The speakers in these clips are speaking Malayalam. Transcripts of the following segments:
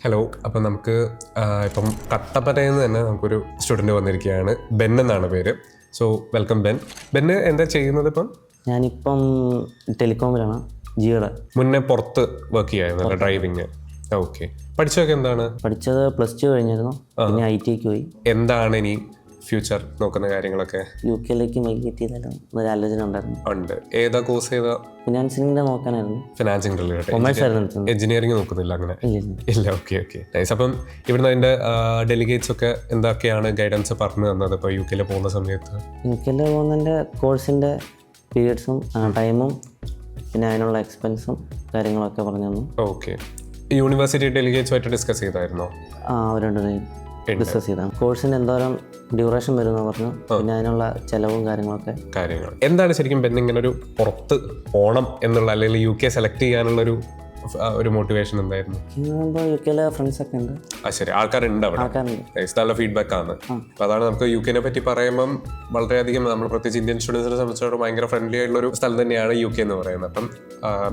ഹലോ, അപ്പം നമുക്ക് ഇപ്പം കട്ടപ്പനയിൽ നിന്ന് തന്നെ നമുക്കൊരു സ്റ്റുഡൻറ്റ് വന്നിരിക്കുകയാണ്. ബെൻ എന്നാണ് പേര്. So welcome Ben. ബെന്ന് എന്താ ചെയ്യുന്നത് ഇപ്പം? ഞാനിപ്പം ടെലികോമിലാണ്, ജിയോടെ. മുന്നേ പുറത്ത് വർക്ക് ചെയ്യായിരുന്നല്ലോ, ഡ്രൈവിങ്. ഓക്കെ. പഠിച്ചതൊക്കെ എന്താണ്? പഠിച്ചത് +2 കഴിഞ്ഞിരുന്നു, പിന്നെ ITക്ക് പോയി. എന്താണ് ഇനി ഫ്യൂച്ചർ നോക്കുന്ന കാര്യങ്ങളൊക്കെ? UK മൈഗ്രേറ്റ് ചെയ്താലും ഒരു ആലോചന ഉണ്ടായിരുന്നു. ഉണ്ട്. ഏതാ കോഴ്സ് ചെയ്താ? ഫിനാൻസിങ്ങിൻ്റെ നോക്കാനായിരുന്നു. Financing related. കൊമേഴ്സ് ആയിരുന്നു. എഞ്ചിനീയറിംഗ് നോക്കുന്നില്ല അങ്ങനെ? ഇല്ല. ഇല്ല. ഓക്കെ. നൈസ്. അപ്പം ഇവിടുന്ന് അതിൻ്റെ ഡെലിഗേറ്റ്സ് ഒക്കെ എന്തൊക്കെയാണ് ഗൈഡൻസ് പറഞ്ഞു തന്നത് ഇപ്പോൾ UK പോകുന്ന സമയത്ത്? UK പോകുന്നതിൻ്റെ കോഴ്സിൻ്റെ പീരിയഡ്സും ടൈമും പിന്നെ അതിനുള്ള എക്സ്പെൻസും കാര്യങ്ങളൊക്കെ പറഞ്ഞു തന്നു. ഓക്കെ. യൂണിവേഴ്സിറ്റി ഡെലിഗേറ്റ്സുമായിട്ട് ഡിസ്കസ് ചെയ്തായിരുന്നോ? അവരോട് ഡിസ്കസ് ചെയ്താണ്. കോഴ്സിന് എന്തോരം ഡ്യൂറേഷൻ വരുമെന്ന് പറഞ്ഞു, പിന്നെ അതിനുള്ള ചെലവും കാര്യങ്ങൾ. എന്താണ് ശരിക്കും ബെൻ ഇങ്ങനെ ഒരു പുറത്ത് പോകണം എന്നുള്ള, അല്ലെങ്കിൽ UK സെലക്ട് ചെയ്യാനുള്ള ഒരു മോട്ടിവേഷൻ എന്തായിരുന്നു? UK ഫ്രണ്ട്സ് ഒക്കെ ഉണ്ട്. ശരി, ആൾക്കാരുണ്ട് അവിടെ. നല്ല ഫീഡ്ബാക്ക് ആണ്. അപ്പൊ അതാണ് നമുക്ക് UK പറ്റി പറയുമ്പം വളരെയധികം നമ്മൾ പ്രത്യേകിച്ച് ഇന്ത്യൻ സ്റ്റുഡൻസിനെ സംബന്ധിച്ചിടത്തോളം ഭയങ്കര ഫ്രണ്ട്ലി ആയിട്ടുള്ള ഒരു സ്ഥലം തന്നെയാണ് UK എന്ന് പറയുന്നത്. അപ്പം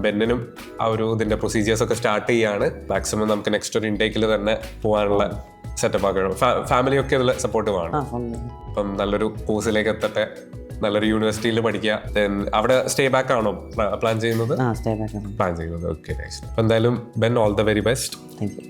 ബെന്നിനും ആ ഒരു ഇതിന്റെ പ്രൊസീജിയേഴ്സ് ഒക്കെ സ്റ്റാർട്ട് ചെയ്യാണ്. മാക്സിമം നമുക്ക് നെക്സ്റ്റ് ഒരു ഇൻടേക്കിൽ തന്നെ പോകാനുള്ള സെറ്റപ്പ് ആക്കണം. ഫാമിലി ഒക്കെ ഇതിൽ സപ്പോർട്ടീവ് ആണ്. അപ്പം നല്ലൊരു കോഴ്സിലേക്ക് എത്തട്ടെ, നല്ലൊരു യൂണിവേഴ്സിറ്റിയിൽ പഠിക്കുക. അവിടെ സ്റ്റേ ബാക്ക് ആണോ പ്ലാൻ ചെയ്യുന്നത്? സ്റ്റേ ബാക്ക് പ്ലാൻ ചെയ്യുന്നത്. ഓക്കെ. എന്തായാലും Ben, all the very best. Thank you.